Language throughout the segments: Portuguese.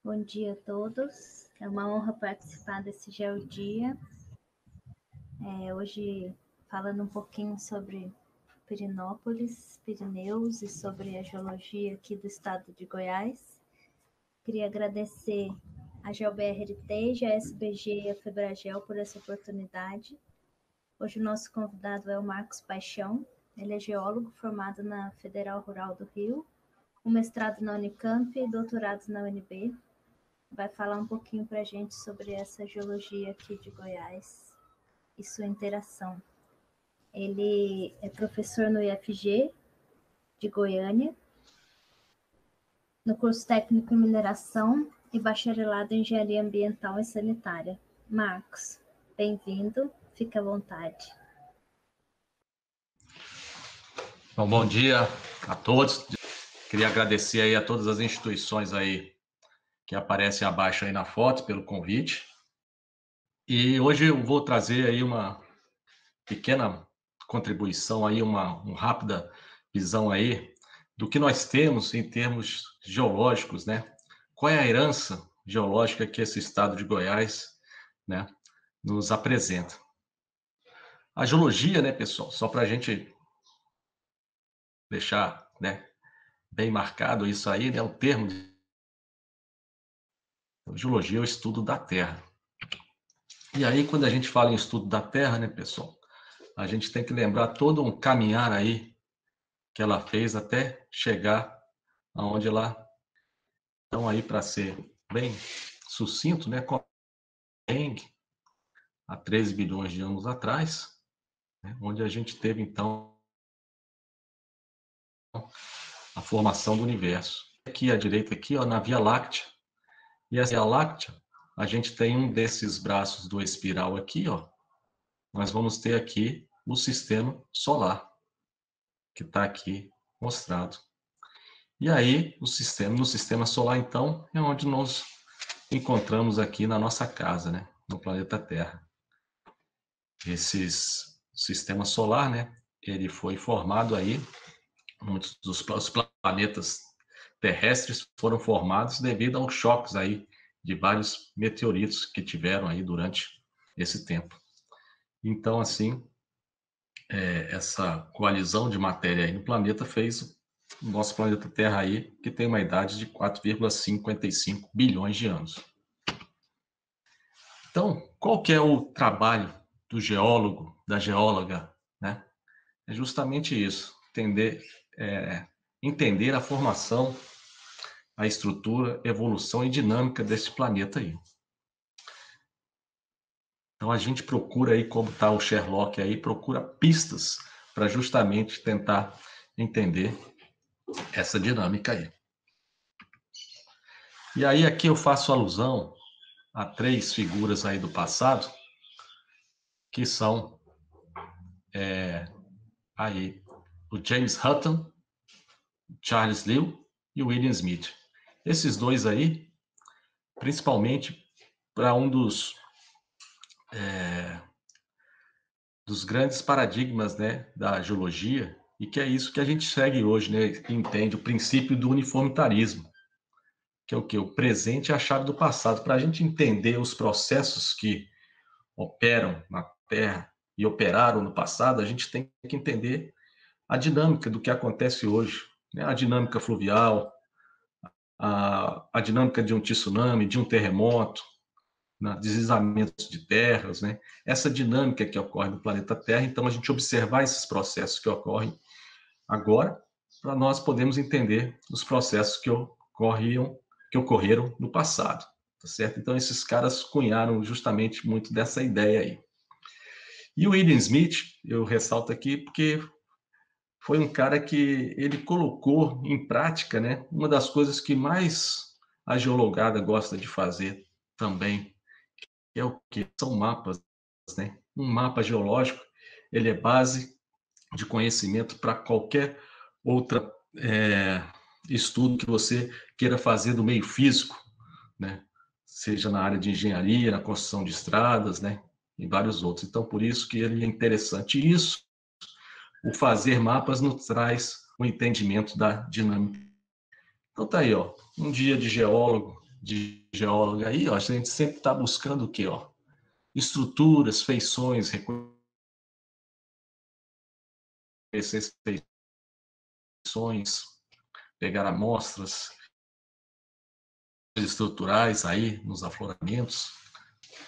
Bom dia a todos. É uma honra participar desse GeoDia. Hoje falando um pouquinho sobre Pirenópolis, Pirineus e sobre a geologia aqui do estado de Goiás. Queria agradecer a GeoBR Heritage, a SBG e a Febragel por essa oportunidade. Hoje o nosso convidado é o Marcos Paixão. Ele é geólogo formado na Federal Rural do Rio, com mestrado na Unicamp e doutorado na UNB. Vai falar um pouquinho para a gente sobre essa geologia aqui de Goiás e sua interação. Ele é professor no IFG de Goiânia, no curso técnico em mineração e bacharelado em engenharia ambiental e sanitária. Marcos, bem-vindo, fique à vontade. Bom dia a todos. Queria agradecer aí a todas as instituições aí que aparecem abaixo aí na foto pelo convite. E hoje eu vou trazer aí uma pequena contribuição aí, uma rápida visão aí do que nós temos em termos geológicos, né? Qual é a herança geológica que esse estado de Goiás, né, nos apresenta? A geologia, né, pessoal, só para a gente deixar, né, bem marcado isso aí, né, o termo de geologia é o estudo da Terra. E aí, quando a gente fala em estudo da Terra, né, pessoal, a gente tem que lembrar todo um caminhar aí que ela fez até chegar aonde ela... Então, aí, para ser bem sucinto, né, há 13 bilhões de anos atrás, né, onde a gente teve, então, a formação do universo. Aqui à direita, aqui, ó, na Via Láctea. E essa Via Láctea, a gente tem um desses braços do espiral aqui, ó. Nós vamos ter aqui o sistema solar, que está aqui mostrado. E aí, no sistema solar, então, é onde nós encontramos aqui na nossa casa, né, no planeta Terra. Sistema solar, né, ele foi formado aí, muitos dos planetas terrestres foram formados devido aos choques aí de vários meteoritos que tiveram aí durante esse tempo. Então, assim, essa coalizão de matéria aí no planeta fez o nosso planeta Terra aí, que tem uma idade de 4,55 bilhões de anos. Então, qual que é o trabalho do geólogo, da geóloga, né? É justamente isso, entender a formação, a estrutura, evolução e dinâmica desse planeta aí. Então, a gente procura aí, como está o Sherlock aí, procura pistas para justamente tentar entender essa dinâmica aí. E aí, aqui eu faço alusão a 3 figuras aí do passado, que são aí o James Hutton, Charles Lyell e o William Smith. Esses dois aí, principalmente para um dos grandes paradigmas, né, da geologia, e que é isso que a gente segue hoje, né, entende o princípio do uniformitarismo, que é o quê? O presente é a chave do passado. Para a gente entender os processos que operam na Terra e operaram no passado, a gente tem que entender a dinâmica do que acontece hoje, né? A dinâmica fluvial, a dinâmica de um tsunami, de um terremoto, né? Deslizamentos de terras, né? Essa dinâmica que ocorre no planeta Terra. Então, a gente observar esses processos que ocorrem agora, para nós podermos entender os processos que ocorreram no passado, tá certo? Então, esses caras cunharam justamente muito dessa ideia aí. E o William Smith, eu ressalto aqui porque foi um cara que ele colocou em prática, né, uma das coisas que mais a geologada gosta de fazer também, que é o que são mapas, né? Um mapa geológico, ele é base de conhecimento para qualquer outra estudo que você queira fazer do meio físico, né? Seja na área de engenharia, na construção de estradas, né? E vários outros. Então, por isso que ele é interessante. E isso, o fazer mapas nos traz o entendimento da dinâmica. Então tá aí, ó, um dia de geólogo, de geólogo aí, ó, a gente sempre está buscando o quê? Ó? Estruturas, feições, reconhecer feições, pegar amostras estruturais aí nos afloramentos.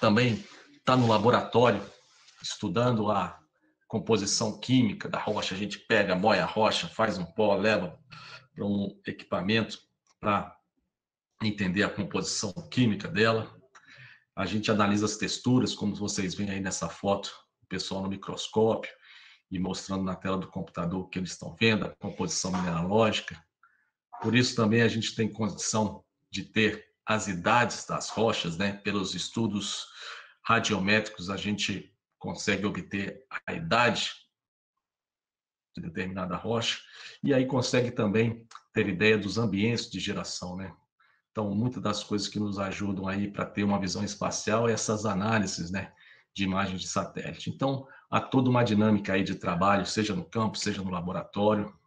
Também está no laboratório estudando a composição química da rocha. A gente pega, moe a rocha, faz um pó, leva para um equipamento para entender a composição química dela. A gente analisa as texturas, como vocês veem aí nessa foto, o pessoal no microscópio e mostrando na tela do computador o que eles estão vendo, a composição mineralógica. Por isso também a gente tem condição de ter as idades das rochas, né? Pelos estudos radiométricos, a gente consegue obter a idade de determinada rocha, e aí consegue também ter ideia dos ambientes de geração, né? Então, muitas das coisas que nos ajudam aí para ter uma visão espacial é essas análises, né, de imagens de satélite. Então, há toda uma dinâmica aí de trabalho, seja no campo, seja no laboratório.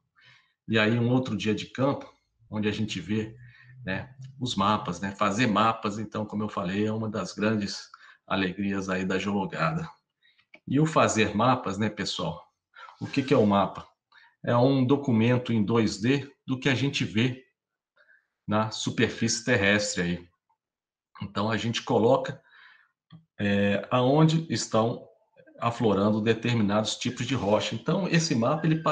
E aí, um outro dia de campo, onde a gente vê, né, os mapas, né? Fazer mapas, então, como eu falei, é uma das grandes alegrias aí da geologada. E o fazer mapas, né, pessoal? O que é o mapa? É um documento em 2D do que a gente vê na superfície terrestre aí. Então a gente coloca aonde estão aflorando determinados tipos de rocha. Então esse mapa ele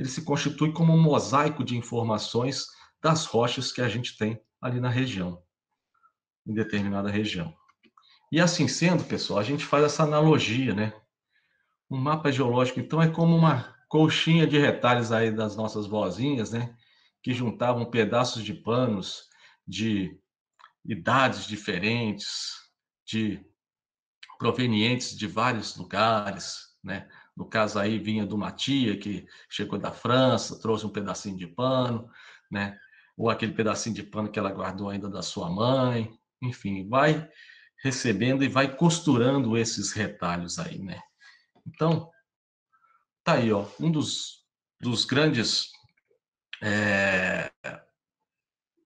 se constitui como um mosaico de informações das rochas que a gente tem ali na região, em determinada região. E assim sendo, pessoal, a gente faz essa analogia, né? Um mapa geológico, então, é como uma colchinha de retalhos aí das nossas vozinhas, né? Que juntavam pedaços de panos de idades diferentes, de provenientes de vários lugares, né? No caso aí vinha de uma tia que chegou da França, trouxe um pedacinho de pano, né? Ou aquele pedacinho de pano que ela guardou ainda da sua mãe, enfim, vai recebendo e vai costurando esses retalhos aí, né? Então, tá aí, ó, um dos grandes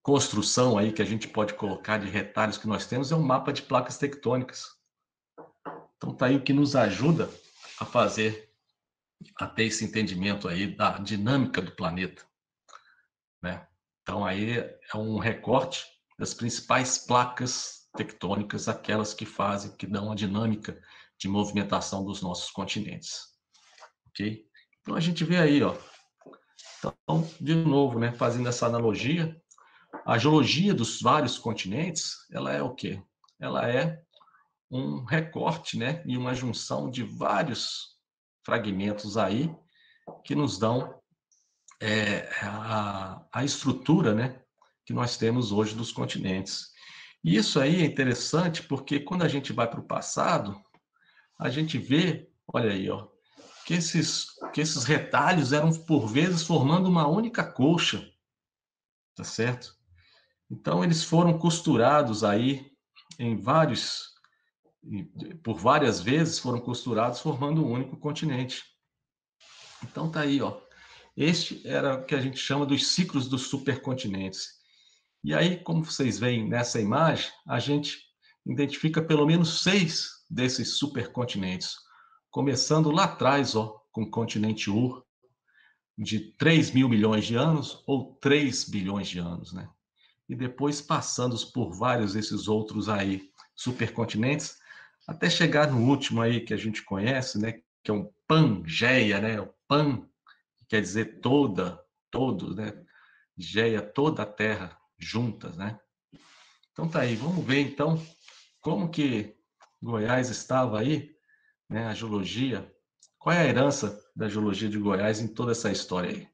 construção aí que a gente pode colocar de retalhos que nós temos é um mapa de placas tectônicas. Então tá aí o que nos ajuda a fazer, a ter esse entendimento aí da dinâmica do planeta, né? Então aí é um recorte das principais placas tectônicas, aquelas que fazem, que dão a dinâmica de movimentação dos nossos continentes, ok? Então a gente vê aí, ó. Então, de novo, né, fazendo essa analogia, a geologia dos vários continentes, ela é o quê? Ela é um recorte, né, e uma junção de vários fragmentos aí que nos dão a estrutura, né, que nós temos hoje dos continentes. E isso aí é interessante porque quando a gente vai para o passado, a gente vê, olha aí, ó, que esses retalhos eram por vezes formando uma única colcha, tá certo? Então eles foram costurados aí em vários, por várias vezes foram costurados formando um único continente. Então tá aí, ó. Este era o que a gente chama dos ciclos dos supercontinentes. E aí, como vocês veem nessa imagem, a gente identifica pelo menos 6 desses supercontinentes, começando lá atrás, ó, com o continente Ur, de 3 mil milhões de anos ou 3 bilhões de anos, né? E depois passando por vários desses outros aí supercontinentes, até chegar no último aí que a gente conhece, né, que é um Pangeia, né? O Pan, que quer dizer toda, todo, né? Geia, toda a Terra juntas, né? Então tá aí, vamos ver então como que Goiás estava aí, né, a geologia, qual é a herança da geologia de Goiás em toda essa história aí.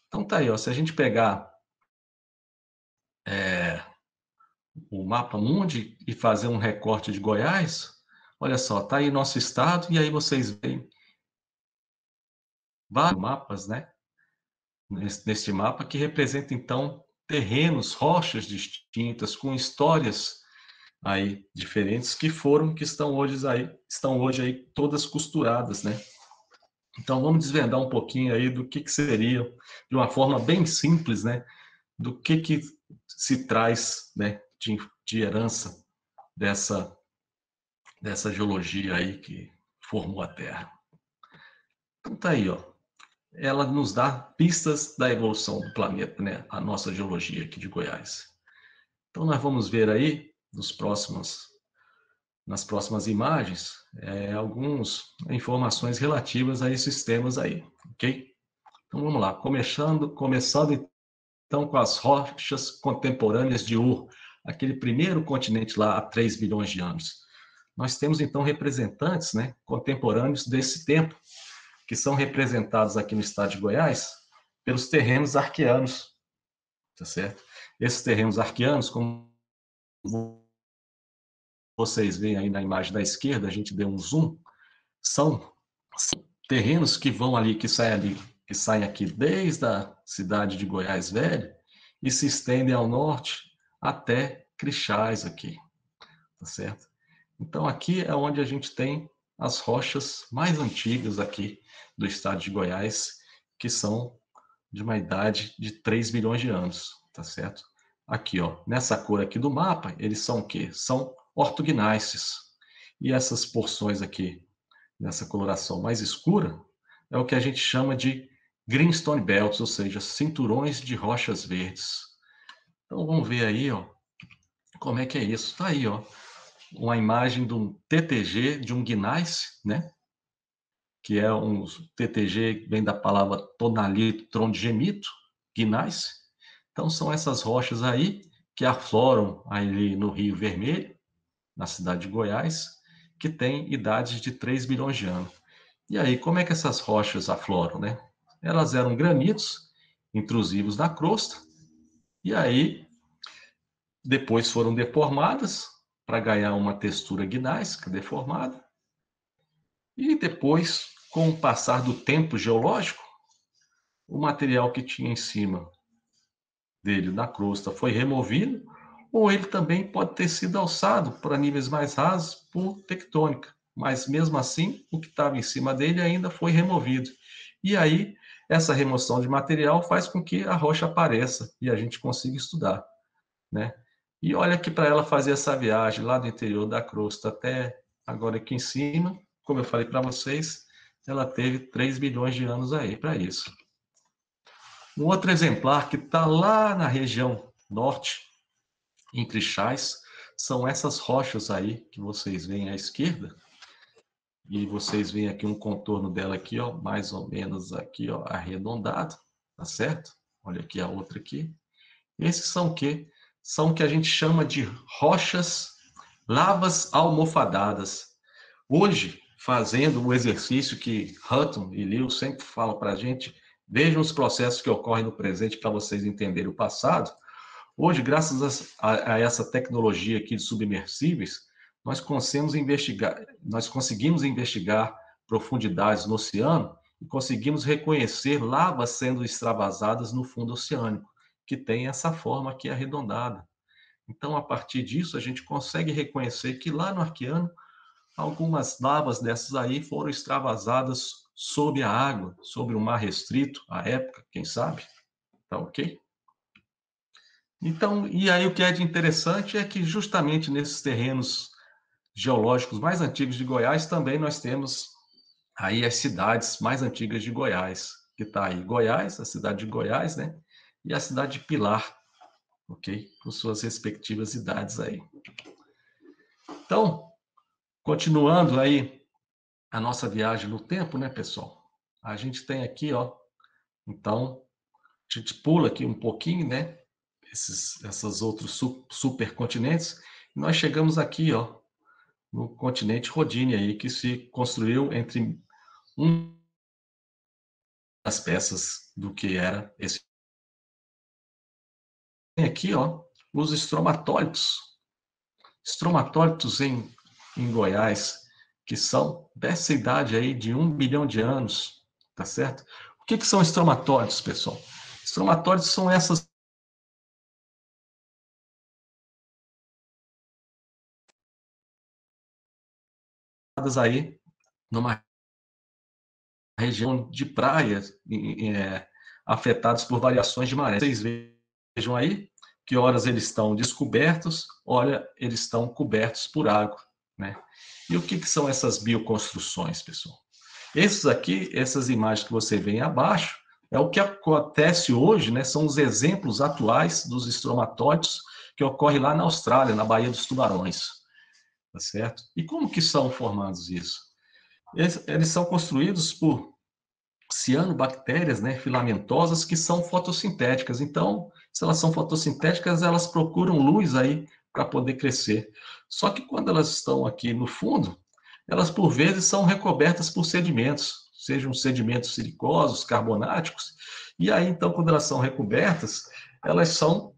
Então tá aí, ó, se a gente pegar o mapa mundi e fazer um recorte de Goiás, olha só, tá aí nosso estado, e aí vocês veem vários mapas, né, neste mapa, que representa então terrenos, rochas distintas, com histórias aí diferentes que estão hoje aí todas costuradas, né? Então vamos desvendar um pouquinho aí do que seria, de uma forma bem simples, né? Do que se traz, né, de herança dessa geologia aí que formou a Terra. Então tá aí, ó. Ela nos dá pistas da evolução do planeta, né? A nossa geologia aqui de Goiás. Então nós vamos ver aí nas próximas imagens algumas informações relativas a esses temas aí, ok? Então vamos lá, começando então com as rochas contemporâneas de Ur, aquele primeiro continente lá há 3 bilhões de anos. Nós temos então representantes, né, contemporâneos desse tempo, que são representados aqui no estado de Goiás pelos terrenos arqueanos, tá certo? Esses terrenos arqueanos, como vocês veem aí na imagem da esquerda, a gente deu um zoom, são terrenos que vão ali, que saem aqui desde a cidade de Goiás Velho e se estendem ao norte até Crixás aqui, tá certo? Então aqui é onde a gente tem as rochas mais antigas aqui do estado de Goiás, que são de uma idade de 3 bilhões de anos, tá certo? Aqui, ó, nessa cor aqui do mapa, eles são o quê? São ortognáceos. E essas porções aqui, nessa coloração mais escura, é o que a gente chama de greenstone belts, ou seja, cinturões de rochas verdes. Então vamos ver aí, ó, como é que é isso. Tá aí, ó, uma imagem de um TTG, de um gneiss, né? Que é um TTG, vem da palavra tonalito trondigemito, gneiss. Então são essas rochas aí que afloram ali no Rio Vermelho, na cidade de Goiás, que tem idades de 3 bilhões de anos. E aí, como é que essas rochas afloram, né? Elas eram granitos intrusivos na crosta, e aí depois foram deformadas para ganhar uma textura gnáisica deformada. E depois, com o passar do tempo geológico, o material que tinha em cima dele na crosta foi removido, ou ele também pode ter sido alçado para níveis mais rasos por tectônica, mas mesmo assim o que estava em cima dele ainda foi removido. E aí essa remoção de material faz com que a rocha apareça e a gente consiga estudar, né? E olha que para ela fazer essa viagem lá do interior da crosta até agora aqui em cima, como eu falei para vocês, ela teve 3 bilhões de anos aí para isso. Um outro exemplar que está lá na região norte, em Crixás, são essas rochas aí que vocês veem à esquerda. E vocês veem aqui um contorno dela aqui, ó, mais ou menos aqui, ó, arredondado, tá certo? Olha aqui a outra aqui. Esses são o quê? São o que a gente chama de rochas lavas almofadadas. Hoje, fazendo o exercício que Hutton e Lewis sempre falam para a gente, vejam os processos que ocorrem no presente para vocês entenderem o passado. Hoje, graças a essa tecnologia aqui de submersíveis, nós conseguimos investigar profundidades no oceano e conseguimos reconhecer lavas sendo extravasadas no fundo oceânico, que tem essa forma aqui arredondada. Então, a partir disso, a gente consegue reconhecer que lá no Arqueano, algumas lavas dessas aí foram extravasadas sob a água, sobre o mar restrito, à época, quem sabe? Tá ok? Então, e aí o que é de interessante é que justamente nesses terrenos geológicos mais antigos de Goiás, também nós temos aí as cidades mais antigas de Goiás, que está aí Goiás, a cidade de Goiás, né? E a cidade de Pilar, ok? Com suas respectivas idades aí. Então, continuando aí a nossa viagem no tempo, né, pessoal? A gente tem aqui, ó, então, a gente pula aqui um pouquinho, né? Esses outros supercontinentes, e nós chegamos aqui, ó, no continente Rhodine aí, que se construiu entre uma das peças do que era esse. Tem aqui, ó, os estromatólitos. Estromatólitos em Goiás, que são dessa idade aí de 1 bilhão de anos, tá certo? O que são estromatólitos, pessoal? Estromatólitos são essas aí numa região de praias afetadas por variações de maré. Vocês vejam aí, que horas eles estão descobertos, ora eles estão cobertos por água, né? E o que são essas bioconstruções, pessoal? Esses aqui, essas imagens que você vê abaixo, é o que acontece hoje, né? São os exemplos atuais dos estromatóides que ocorre lá na Austrália, na Baía dos Tubarões, tá certo? E como que são formados isso? Eles são construídos por cianobactérias, né, filamentosas, que são fotossintéticas. Então, se elas são fotossintéticas, elas procuram luz aí para poder crescer. Só que quando elas estão aqui no fundo, elas por vezes são recobertas por sedimentos, sejam sedimentos silicosos, carbonáticos, e aí então quando elas são recobertas, elas são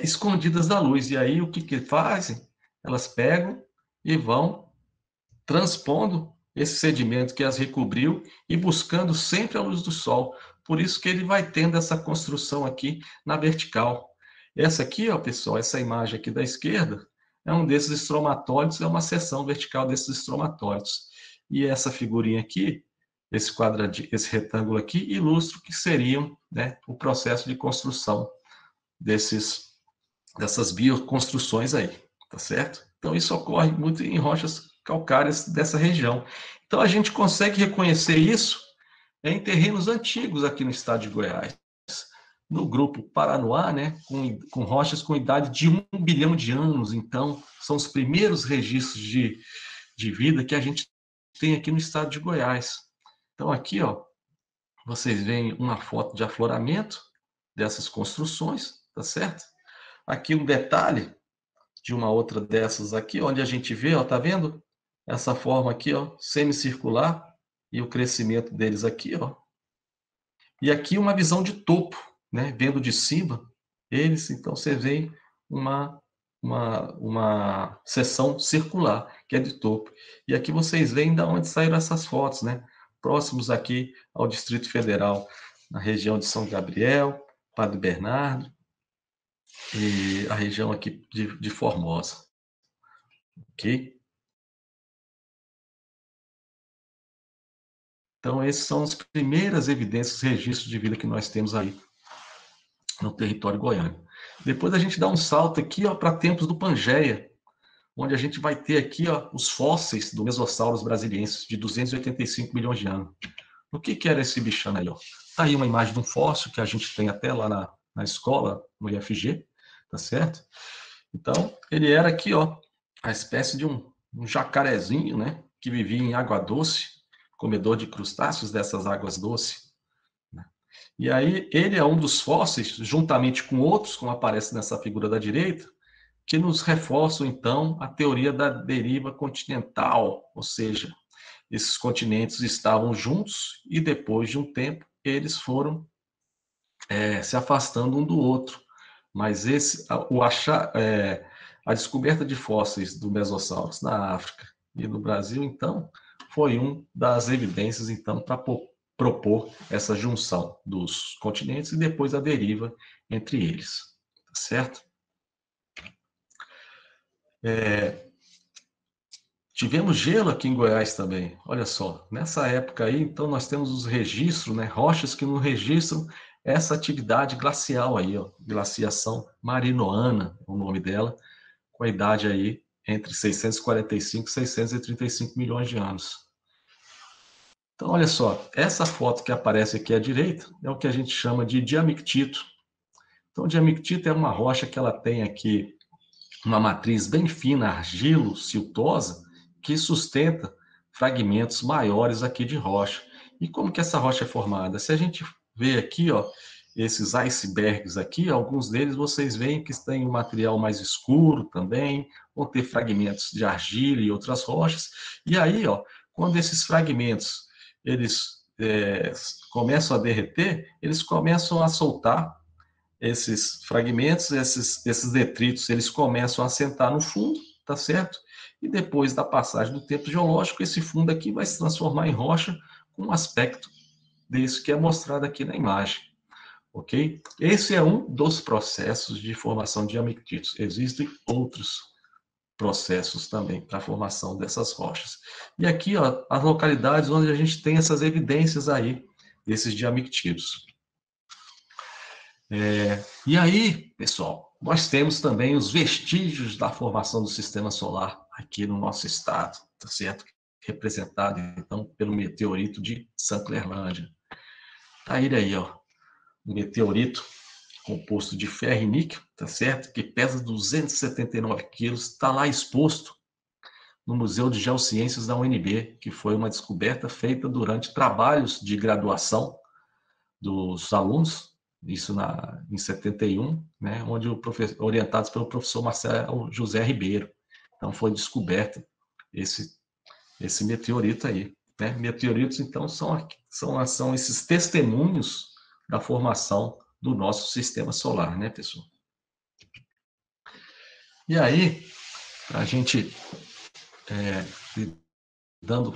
escondidas da luz. E aí o que fazem? Elas pegam e vão transpondo esse sedimento que as recobriu e buscando sempre a luz do sol. Por isso que ele vai tendo essa construção aqui na vertical. Essa aqui, ó, pessoal, essa imagem aqui da esquerda, é um desses estromatóides, é uma seção vertical desses estromatóides. E essa figurinha aqui, esse quadradinho, esse retângulo aqui, ilustra o que seriam, né, o processo de construção dessas bioconstruções aí, tá certo? Então isso ocorre muito em rochas calcárias dessa região. Então a gente consegue reconhecer isso em terrenos antigos aqui no estado de Goiás, no grupo Paranoá, né, com rochas com idade de 1 bilhão de anos. Então são os primeiros registros de vida que a gente tem aqui no estado de Goiás. Então aqui, ó, vocês veem uma foto de afloramento dessas construções, tá certo? Aqui um detalhe de uma outra dessas aqui, onde a gente vê, ó, tá vendo? Essa forma aqui, ó, semicircular, e o crescimento deles aqui, ó. E aqui uma visão de topo, né? Vendo de cima, eles, então você vê uma seção circular, que é de topo. E aqui vocês veem de onde saíram essas fotos, né? Próximos aqui ao Distrito Federal, na região de São Gabriel, Padre Bernardo, e a região aqui de Formosa. Ok? Então, essas são as primeiras evidências, registros de vida que nós temos aí no território goiano. Depois a gente dá um salto aqui para tempos do Pangeia, onde a gente vai ter aqui os fósseis do Mesossauros brasiliensis, de 285 milhões de anos. O que era esse bichano aí? Está aí uma imagem de um fóssil que a gente tem até lá na escola, no IFG, tá certo? Então, ele era aqui, a espécie de um jacarezinho, né, que vivia em água doce, comedor de crustáceos dessas águas doces. E aí, ele é um dos fósseis, juntamente com outros, como aparece nessa figura da direita, que nos reforçam, então, a teoria da deriva continental, ou seja, esses continentes estavam juntos e, depois de um tempo, eles foram se afastando um do outro. Mas a descoberta de fósseis do Mesossauros na África e no Brasil, então, foi uma das evidências, então, para propor essa junção dos continentes e depois a deriva entre eles, tá certo? Tivemos gelo aqui em Goiás também, olha só, nessa época aí, então, nós temos os registros, né, rochas que nos registram essa atividade glacial aí, glaciação marinoana, é o nome dela, com a idade aí entre 645 e 635 milhões de anos. Então, olha só, essa foto que aparece aqui à direita é o que a gente chama de diamictito. Então, o diamictito é uma rocha que ela tem aqui uma matriz bem fina, argilo-siltosa, que sustenta fragmentos maiores aqui de rocha. E como que essa rocha é formada? Se a gente vê aqui, esses icebergs aqui, alguns deles vocês veem que têm um material mais escuro também, vão ter fragmentos de argila e outras rochas. E aí, quando esses fragmentos eles começam a derreter, eles começam a soltar esses fragmentos, esses detritos, eles começam a assentar no fundo, tá certo? E depois da passagem do tempo geológico, esse fundo aqui vai se transformar em rocha com um aspecto desse que é mostrado aqui na imagem, ok? Esse é um dos processos de formação de diamictitos. Existem outros processos também para a formação dessas rochas. E aqui, as localidades onde a gente tem essas evidências aí, desses diamictitos. E aí, pessoal, nós temos também os vestígios da formação do sistema solar aqui no nosso estado, tá certo? Representado, então, pelo meteorito de Sanclerlândia. Tá ele aí, ó, um meteorito composto de ferro e níquel, tá certo? Que pesa 279 quilos, está lá exposto no Museu de Geociências da UNB, que foi uma descoberta feita durante trabalhos de graduação dos alunos, isso em 71, né, onde orientados pelo professor Marcelo José Ribeiro. Então, foi descoberto esse meteorito aí. Né? Meteoritos, então, são esses testemunhos da formação do nosso sistema solar, né, pessoal? E aí, a gente,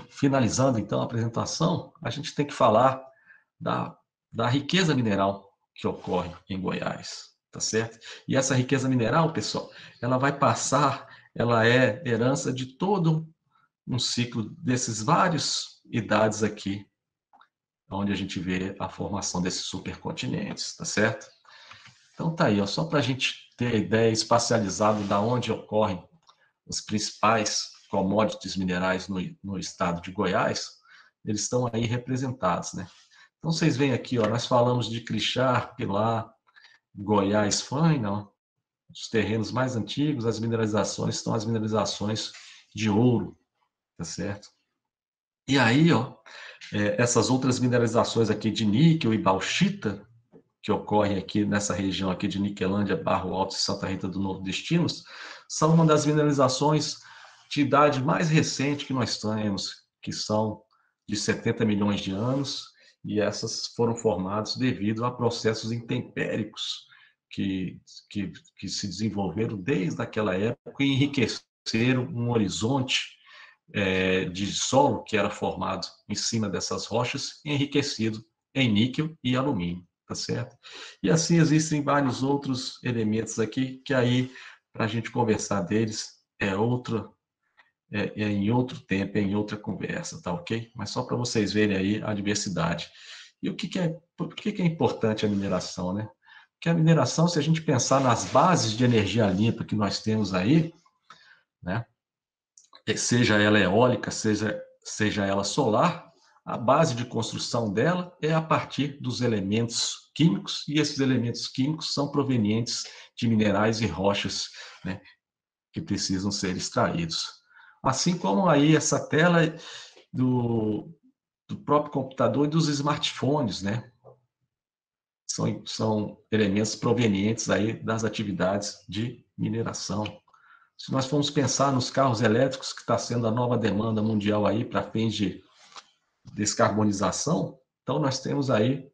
finalizando, então, a apresentação, a gente tem que falar da riqueza mineral que ocorre em Goiás, tá certo? E essa riqueza mineral, pessoal, ela vai passar, ela é herança de todo um ciclo desses vários idades aqui, onde a gente vê a formação desses supercontinentes, tá certo? Então tá aí, ó, só para a gente ter a ideia espacializada da onde ocorrem os principais commodities minerais no estado de Goiás, eles estão aí representados, né? Então, vocês veem aqui, ó, nós falamos de Crixá, Pilar, Goiás, Faina, os terrenos mais antigos, as mineralizações estão as mineralizações de ouro, tá certo? E aí, ó, essas outras mineralizações aqui de níquel e bauxita, que ocorrem aqui nessa região aqui de Niquelândia, Barro Alto e Santa Rita do Novo Destinos, são uma das mineralizações de idade mais recente que nós temos, que são de 70 milhões de anos, e essas foram formadas devido a processos intempéricos que se desenvolveram desde aquela época e enriqueceram um horizonte de solo que era formado em cima dessas rochas, enriquecido em níquel e alumínio, tá certo? E assim existem vários outros elementos aqui que aí, para a gente conversar deles, é em outro tempo, é em outra conversa, tá ok? Mas só para vocês verem aí a diversidade. E por que é importante a mineração, né? Porque a mineração, se a gente pensar nas bases de energia limpa que nós temos aí, né? Seja ela eólica, seja ela solar, a base de construção dela é a partir dos elementos químicos, e esses elementos químicos são provenientes de minerais e rochas, né, que precisam ser extraídos. Assim como aí essa tela do próprio computador e dos smartphones, né? São elementos provenientes aí das atividades de mineração. Se nós formos pensar nos carros elétricos, que está sendo a nova demanda mundial aí para fins de descarbonização, então nós temos aí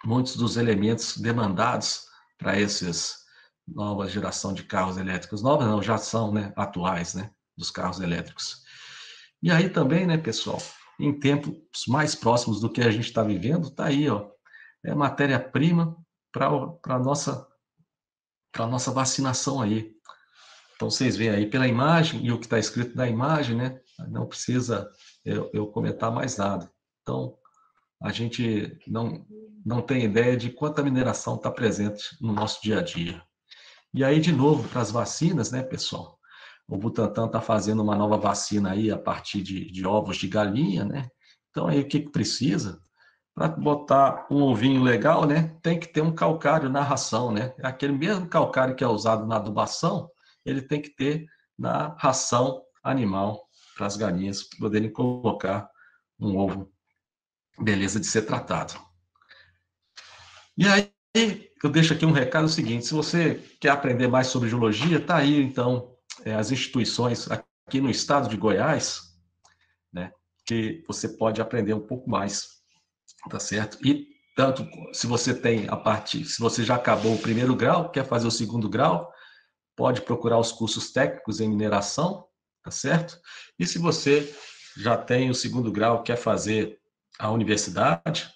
muitos dos elementos demandados para essas nova geração de carros elétricos. Novas não, já são, né, atuais, né, dos carros elétricos. E aí também, né, pessoal, em tempos mais próximos do que a gente está vivendo, está aí, ó, é matéria-prima para a nossa vacinação aí. Então, vocês veem aí pela imagem e o que está escrito na imagem, né? Não precisa eu comentar mais nada. Então, a gente não tem ideia de quanta mineração está presente no nosso dia a dia. E aí, de novo, para as vacinas, né, pessoal? O Butantan está fazendo uma nova vacina aí a partir de ovos de galinha, né? Então, aí o que precisa? Para botar um ovinho legal, né? Tem que ter um calcário na ração, né? Aquele mesmo calcário que é usado na adubação, ele tem que ter na ração animal para as galinhas poderem colocar um ovo, beleza de ser tratado. E aí, eu deixo aqui um recado seguinte: se você quer aprender mais sobre geologia, tá aí, então, as instituições aqui no estado de Goiás, né, que você pode aprender um pouco mais, tá certo? E tanto se você tem se você já acabou o primeiro grau, quer fazer o segundo grau, pode procurar os cursos técnicos em mineração, tá certo? E se você já tem o segundo grau, quer fazer a universidade,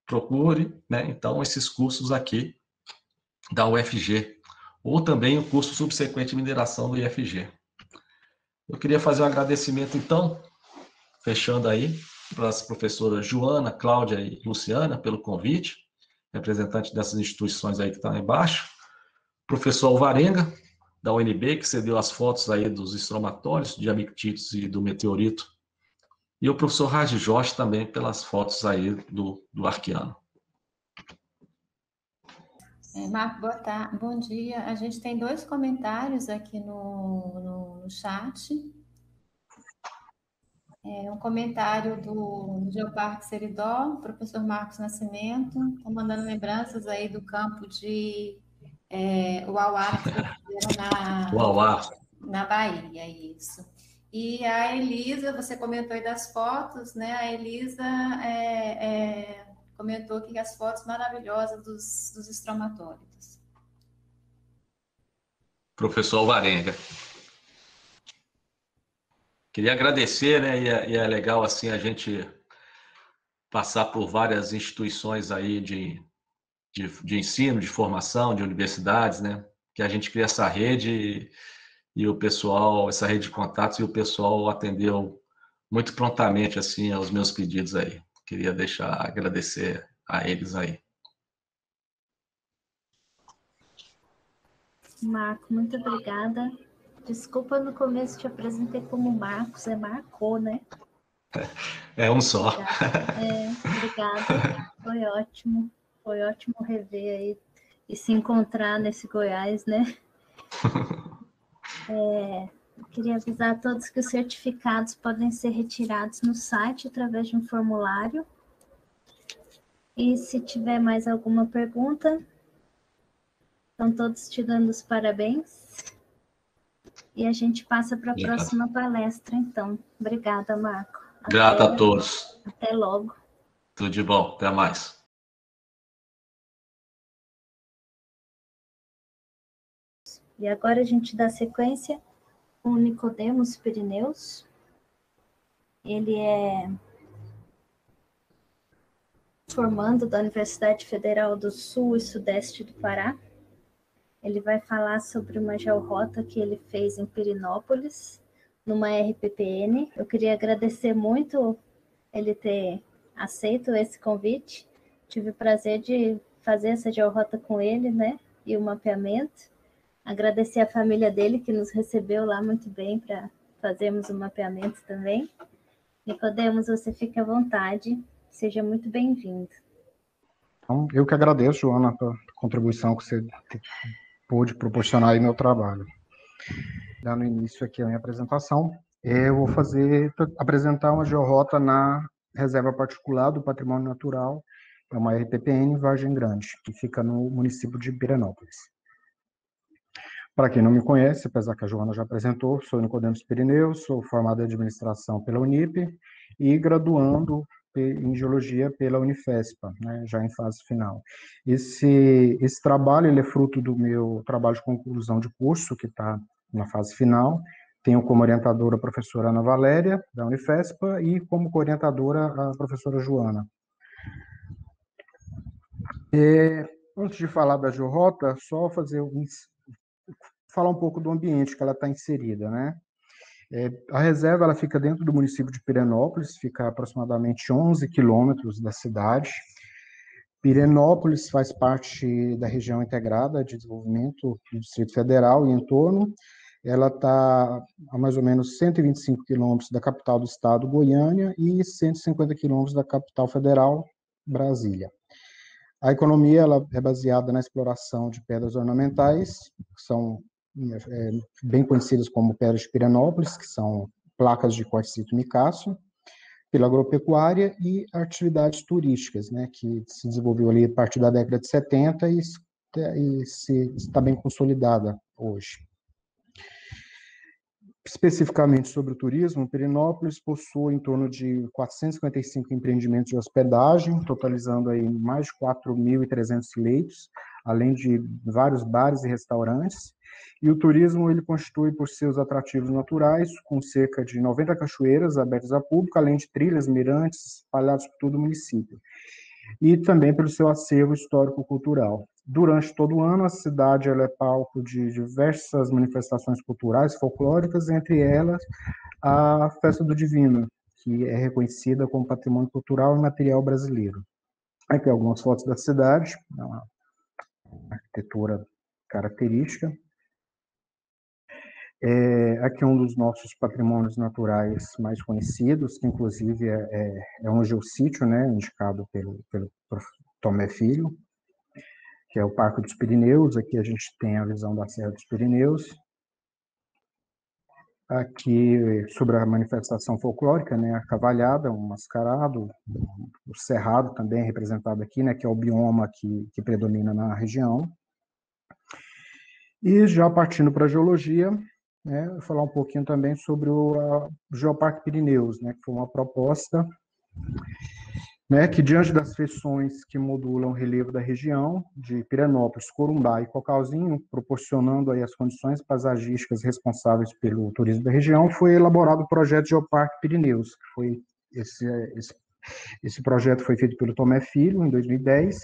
procure, né, então, esses cursos aqui da UFG, ou também o curso subsequente de mineração do IFG. Eu queria fazer um agradecimento, então, fechando aí, para as professoras Joana, Cláudia e Luciana pelo convite, representante dessas instituições aí que estão tá embaixo, professor Alvarenga, da UNB, que cedeu as fotos aí dos estromatórios, de amictídeos e do meteorito, e o professor Raj Jorge também pelas fotos aí do Arqueano. Marco, boa tarde, bom dia. A gente tem 2 comentários aqui no chat. Um comentário do Geoparque Seridó, professor Marcos Nascimento, está mandando lembranças aí do campo de Uauá, que vocês fizeram na Bahia, isso. E a Elisa, você comentou aí das fotos, né? A Elisa comentou aqui as fotos maravilhosas dos estromatólitos. Professor Alvarenga. Queria agradecer, né? E é legal assim a gente passar por várias instituições aí de ensino, de formação, de universidades, né? Que a gente cria essa rede e o pessoal, essa rede de contatos, e o pessoal atendeu muito prontamente assim aos meus pedidos aí. Queria agradecer a eles aí. Marco, muito obrigada. Desculpa, no começo te apresentei como Marcos, é Marco, né? É um só. Obrigada. Foi ótimo rever aí e se encontrar nesse Goiás, né? Eu queria avisar a todos que os certificados podem ser retirados no site através de um formulário. E se tiver mais alguma pergunta, estão todos te dando os parabéns. E a gente passa para a próxima palestra, então. Obrigada, Marco. Grato a todos. Até logo. Tudo de bom. Até mais. E agora a gente dá sequência com o Nicodemos Pirineus. Ele é formando da Universidade Federal do Sul e Sudeste do Pará. Ele vai falar sobre uma georrota que ele fez em Pirenópolis, numa RPPN. Eu queria agradecer muito ele ter aceito esse convite. Tive o prazer de fazer essa georrota com ele, né? E o mapeamento. Agradecer a família dele, que nos recebeu lá muito bem para fazermos o mapeamento também. Nicodemos, você fica à vontade. Seja muito bem-vindo. Então, eu que agradeço, Joana, pela contribuição que você pôde proporcionar aí no meu trabalho. Dando início aqui à minha apresentação, eu vou apresentar uma georrota na Reserva Particular do Patrimônio Natural, é uma RPPN Vargem Grande, que fica no município de Pirenópolis. Para quem não me conhece, apesar que a Joana já apresentou, sou Nicodemos Pirineus, sou formado em administração pela Unip e graduando em geologia pela Unifespa, né, já em fase final. Esse trabalho ele é fruto do meu trabalho de conclusão de curso, que está na fase final. Tenho como orientadora a professora Ana Valéria, da Unifespa, e como co-orientadora a professora Joana. Antes de falar da georrota, só falar um pouco do ambiente que ela está inserida, né? A reserva ela fica dentro do município de Pirenópolis, fica a aproximadamente 11 quilômetros da cidade. Pirenópolis faz parte da região integrada de desenvolvimento do Distrito Federal e entorno. Ela está a mais ou menos 125 quilômetros da capital do estado, Goiânia, e 150 quilômetros da capital federal, Brasília. A economia ela é baseada na exploração de pedras ornamentais, que são bem conhecidas como pedras de Pirenópolis, que são placas de quartzito micácio, pela agropecuária e atividades turísticas, né, que se desenvolveu ali a partir da década de 70 e está bem consolidada hoje. Especificamente sobre o turismo, Pirenópolis possui em torno de 455 empreendimentos de hospedagem, totalizando aí mais de 4.300 leitos, além de vários bares e restaurantes. E o turismo ele constitui por seus atrativos naturais, com cerca de 90 cachoeiras abertas ao público, além de trilhas, mirantes espalhados por todo o município. E também pelo seu acervo histórico-cultural. Durante todo o ano, a cidade ela é palco de diversas manifestações culturais folclóricas, entre elas a Festa do Divino, que é reconhecida como patrimônio cultural e material brasileiro. Aqui algumas fotos da cidade, uma arquitetura característica. Aqui um dos nossos patrimônios naturais mais conhecidos, que inclusive é um geossítio, né, indicado pelo Tomé Filho, que é o Parque dos Pirineus. Aqui a gente tem a visão da Serra dos Pirineus. Aqui sobre a manifestação folclórica, né, a cavalhada, um mascarado, o cerrado também representado aqui, né, que é o bioma que predomina na região. E já partindo para a geologia, né, falar um pouquinho também sobre o Geoparque Pirineus, né, que foi uma proposta, né, que diante das feições que modulam o relevo da região de Pirenópolis, Corumbá e Cocalzinho, proporcionando aí as condições paisagísticas responsáveis pelo turismo da região, foi elaborado o projeto Geoparque Pirineus, que foi esse projeto foi feito pelo Tomé Filho em 2010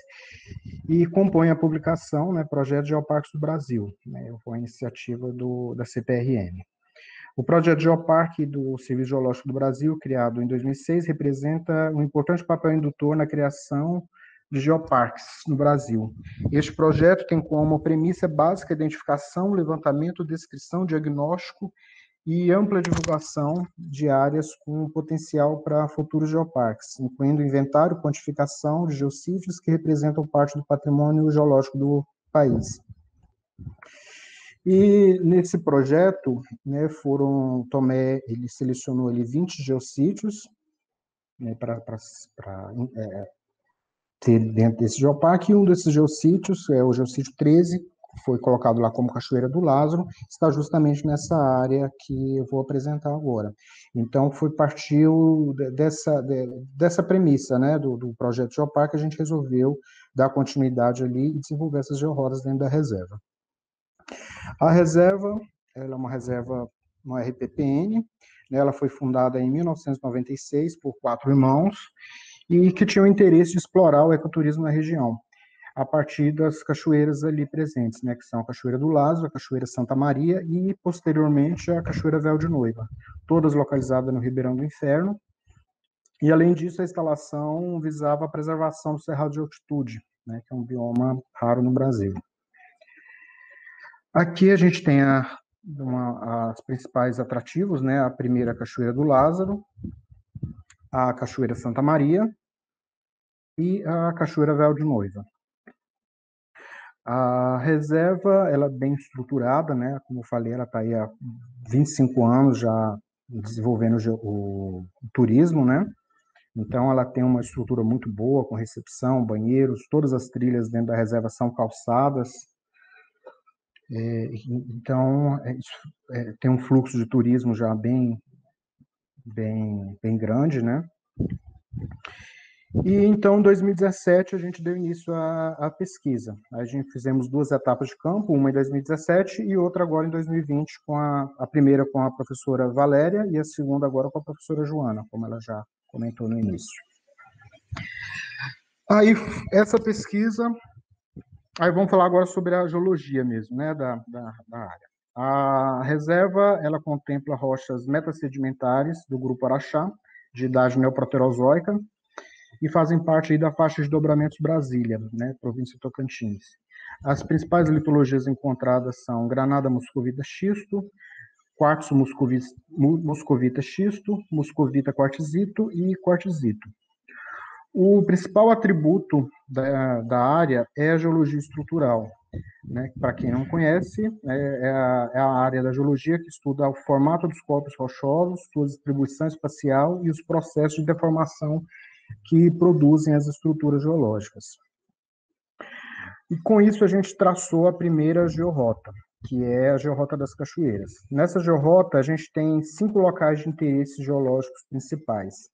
e compõe a publicação, né, Projeto Geoparques do Brasil, né, foi a iniciativa da CPRM. O projeto Geoparque do Serviço Geológico do Brasil, criado em 2006, representa um importante papel indutor na criação de geoparques no Brasil. Este projeto tem como premissa básica a identificação, levantamento, descrição, diagnóstico e ampla divulgação de áreas com potencial para futuros geoparques, incluindo inventário, quantificação de geossítios que representam parte do patrimônio geológico do país. E nesse projeto, né, Tomé, ele selecionou ali 20 geossítios, né, para ter dentro desse geoparque, e um desses geossítios, é o geossítio 13, que foi colocado lá como Cachoeira do Lázaro, está justamente nessa área que eu vou apresentar agora. Então, partiu dessa premissa, né, do projeto Geoparque, a gente resolveu dar continuidade ali e desenvolver essas georrotas dentro da reserva. A reserva, ela é uma reserva, uma RPPN, né, ela foi fundada em 1996 por 4 irmãos e que tinham interesse de explorar o ecoturismo na região, a partir das cachoeiras ali presentes, né, que são a Cachoeira do Lázaro, a Cachoeira Santa Maria e, posteriormente, a Cachoeira Véu de Noiva, todas localizadas no Ribeirão do Inferno. E, além disso, a instalação visava a preservação do cerrado de altitude, né, que é um bioma raro no Brasil. Aqui a gente tem as principais atrativos, né? A primeira, a Cachoeira do Lázaro, a Cachoeira Santa Maria e a Cachoeira Véu de Noiva. A reserva, ela é bem estruturada, né? Como eu falei, ela está aí há 25 anos já desenvolvendo o turismo, né? Então, ela tem uma estrutura muito boa, com recepção, banheiros, todas as trilhas dentro da reserva são calçadas. Então, tem um fluxo de turismo já bem grande, né? E então, em 2017, a gente deu início à pesquisa. A gente fizemos 2 etapas de campo, uma em 2017 e outra agora em 2020, a primeira com a professora Valéria e a segunda agora com a professora Joana, como ela já comentou no início. Aí, essa pesquisa... Aí vamos falar agora sobre a geologia mesmo, né, da área. A reserva, ela contempla rochas metasedimentares do grupo Araxá, de idade neoproterozoica, e fazem parte aí da faixa de dobramentos Brasília, né, província de Tocantins. As principais litologias encontradas são granada moscovita xisto, quartzo moscovita xisto, moscovita quartzito e quartzito. O principal atributo da área é a geologia estrutural, né? Para quem não conhece, é a área da geologia que estuda o formato dos corpos rochosos, sua distribuição espacial e os processos de deformação que produzem as estruturas geológicas. E com isso a gente traçou a primeira georrota, que é a Georrota das Cachoeiras. Nessa georrota a gente tem 5 locais de interesse geológicos principais.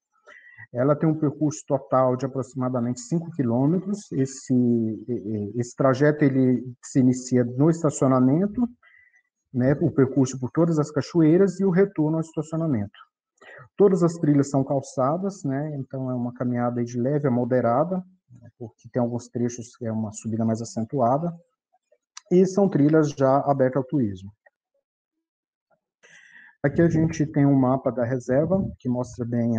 Ela tem um percurso total de aproximadamente 5 quilômetros. Esse trajeto ele se inicia no estacionamento, né, o percurso por todas as cachoeiras e o retorno ao estacionamento. Todas as trilhas são calçadas, né, então é uma caminhada de leve a moderada, porque tem alguns trechos que é uma subida mais acentuada, e são trilhas já abertas ao turismo. Aqui a gente tem um mapa da reserva, que mostra bem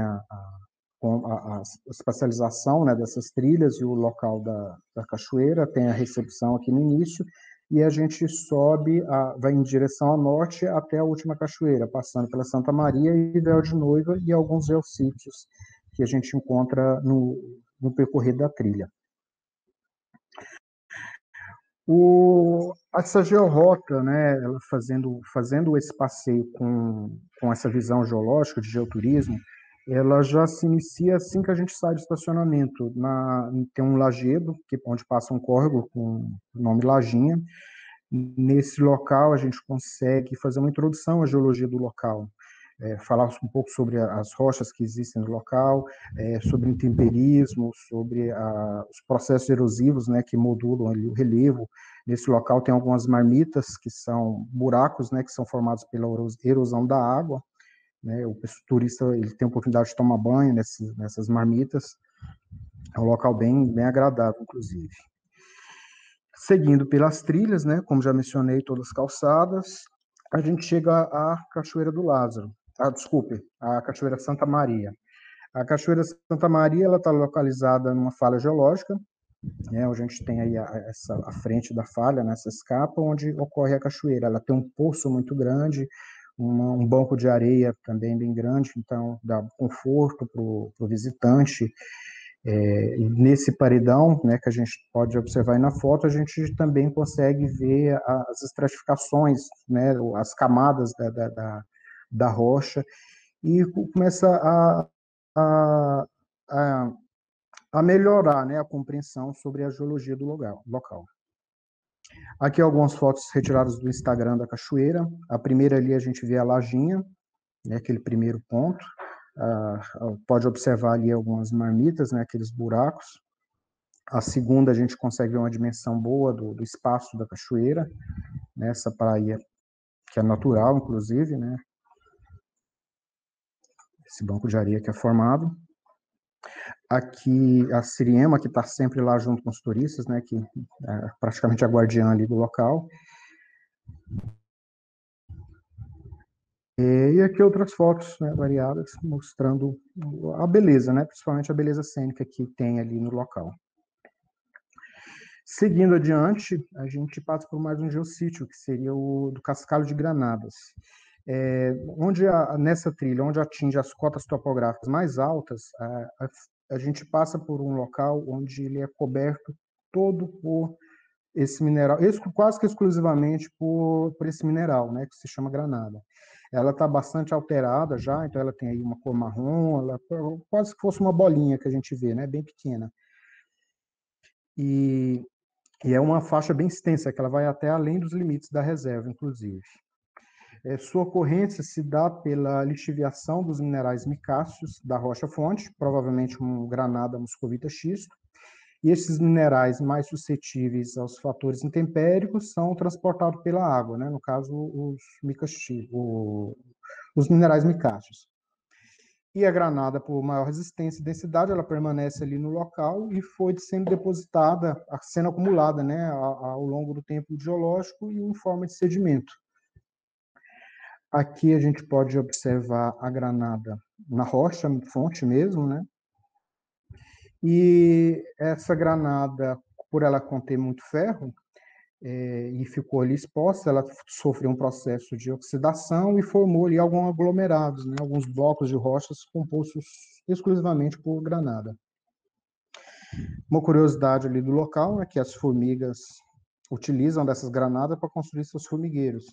com a espacialização, né, dessas trilhas e o local da cachoeira, tem a recepção aqui no início, e a gente sobe, vai em direção ao norte até a última cachoeira, passando pela Santa Maria e Véu de Noiva e alguns geossítios que a gente encontra no percorrer da trilha. Essa georrota, né, ela fazendo esse passeio com essa visão geológica de geoturismo, ela já se inicia assim que a gente sai do estacionamento. Tem um lajedo, onde passa um córrego com o nome Lajinha. Nesse local, a gente consegue fazer uma introdução à geologia do local, falar um pouco sobre as rochas que existem no local, sobre intemperismo, sobre os processos erosivos, né, que modulam ali o relevo. Nesse local tem algumas marmitas, que são buracos, né, que são formados pela erosão da água. Né, o turista ele tem a oportunidade de tomar banho nessas marmitas. É um local bem agradável, inclusive. Seguindo pelas trilhas, né, como já mencionei, todas calçadas, a gente chega à Cachoeira do Lázaro. A Cachoeira Santa Maria. A Cachoeira Santa Maria ela está localizada numa falha geológica, né, onde a gente tem aí a frente da falha, nessa escapa, onde ocorre a cachoeira. Ela tem um poço muito grande, um banco de areia também bem grande, então dá conforto para o visitante. Nesse paredão, né, que a gente pode observar aí na foto, a gente também consegue ver as estratificações, né, as camadas da rocha, e começa a melhorar, né, a compreensão sobre a geologia do local. Aqui algumas fotos retiradas do Instagram da cachoeira. A primeira ali a gente vê a lajinha, né, aquele primeiro ponto. Pode observar ali algumas marmitas, né, aqueles buracos. A segunda a gente consegue ver uma dimensão boa do espaço da cachoeira, né, essa praia que é natural, inclusive, né, esse banco de areia que é formado. Aqui a Siriema, que está sempre lá junto com os turistas, né, que é praticamente a guardiã ali do local. E aqui outras fotos, né, variadas, mostrando a beleza, né, principalmente a beleza cênica que tem ali no local. Seguindo adiante, a gente passa por mais um geossítio, que seria o do Cascalho de Granadas. Nessa trilha, onde atinge as cotas topográficas mais altas, a gente passa por um local onde ele é coberto todo por esse mineral, quase que exclusivamente por esse mineral, né, que se chama granada. Ela está bastante alterada já, então ela tem aí uma cor marrom, ela quase que fosse uma bolinha que a gente vê, né, bem pequena. E é uma faixa bem extensa, que ela vai até além dos limites da reserva, inclusive. Sua ocorrência se dá pela lixiviação dos minerais micáceos da rocha-fonte, provavelmente um granada muscovita xisto, e esses minerais mais suscetíveis aos fatores intempéricos são transportados pela água, né? No caso, os minerais micáceos. E a granada, por maior resistência e densidade, ela permanece ali no local e foi sendo depositada, sendo acumulada, né, ao longo do tempo geológico e em forma de sedimento. Aqui a gente pode observar a granada na rocha, fonte mesmo, né? E essa granada, por ela conter muito ferro, e ficou ali exposta, ela sofreu um processo de oxidação e formou ali alguns aglomerados, né? Alguns blocos de rochas compostos exclusivamente por granada. Uma curiosidade ali do local é que as formigas utilizam dessas granadas para construir seus formigueiros.